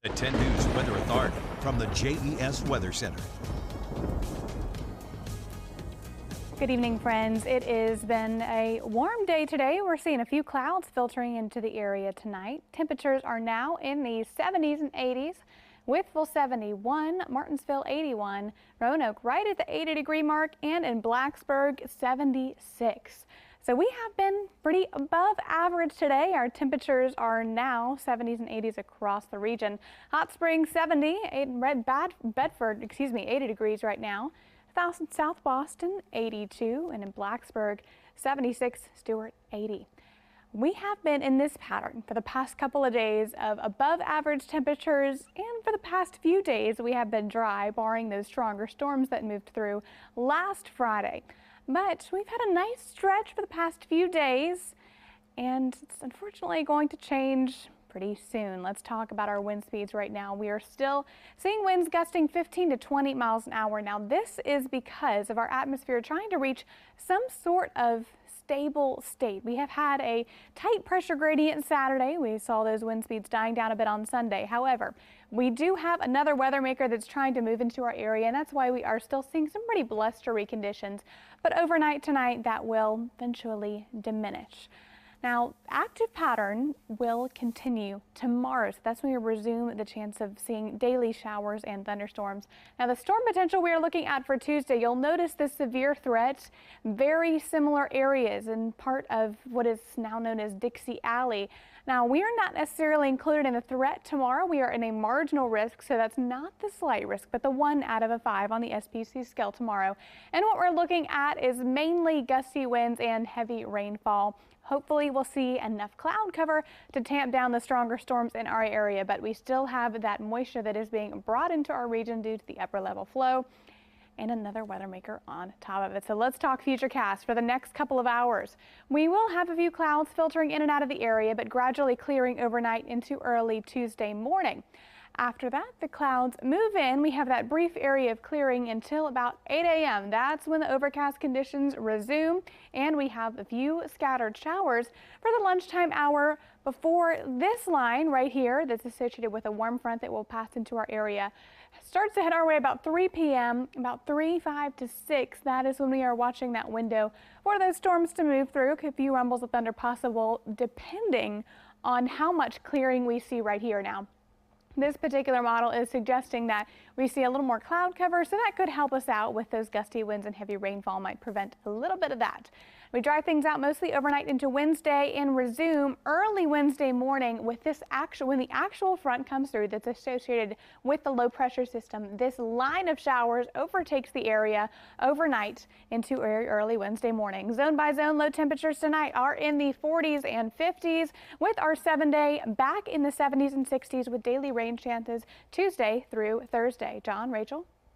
At 10 News Weather Authority from the JES Weather Center. Good evening, friends. It has been a warm day today. We're seeing a few clouds filtering into the area tonight. Temperatures are now in the 70s and 80s. Whiteville 71, Martinsville 81, Roanoke right at the 80-degree mark, and in Blacksburg 76. So we have been pretty above average today. Our temperatures are now 70s and 80s across the region. Hot Springs 70, Bedford, 80 degrees right now. South Boston 82, and in Blacksburg 76, Stuart 80. We have been in this pattern for the past couple of days of above average temperatures, and for the past few days we have been dry, barring those stronger storms that moved through last Friday. But we've had a nice stretch for the past few days, and it's unfortunately going to change pretty soon. Let's talk about our wind speeds right now. We are still seeing winds gusting 15 to 20 miles an hour. Now, this is because of our atmosphere trying to reach some sort of stable state. We have had a tight pressure gradient Saturday. We saw those wind speeds dying down a bit on Sunday. However, we do have another weather maker that's trying to move into our area, and that's why we are still seeing some pretty blustery conditions. But overnight tonight, that will eventually diminish. Now, active pattern will continue tomorrow, so that's when we resume the chance of seeing daily showers and thunderstorms. Now, the storm potential we are looking at for Tuesday, you'll notice this severe threat, very similar areas in part of what is now known as Dixie Alley. Now, we are not necessarily included in the threat tomorrow. We are in a marginal risk, so that's not the slight risk, but the 1 out of a 5 on the SPC scale tomorrow. And what we're looking at is mainly gusty winds and heavy rainfall. Hopefully we'll see enough cloud cover to tamp down the stronger storms in our area, but we still have that moisture that is being brought into our region due to the upper level flow and another weather maker on top of it. So let's talk futurecast for the next couple of hours. We will have a few clouds filtering in and out of the area, but gradually clearing overnight into early Tuesday morning. After that, the clouds move in. We have that brief area of clearing until about 8 a.m. That's when the overcast conditions resume, and we have a few scattered showers for the lunchtime hour before this line right here that's associated with a warm front that will pass into our area starts to head our way about 3 p.m., about 5 to 6. That is when we are watching that window for those storms to move through. A few rumbles of thunder possible depending on how much clearing we see right here now. This particular model is suggesting that we see a little more cloud cover, so that could help us out with those gusty winds, and heavy rainfall might prevent a little bit of that. We dry things out mostly overnight into Wednesday and resume early Wednesday morning with this when the actual front comes through that's associated with the low pressure system. This line of showers overtakes the area overnight into early Wednesday morning. Zone by zone, low temperatures tonight are in the 40s and 50s, with our 7-day back in the 70s and 60s with daily rain chances Tuesday through Thursday. John, Rachel.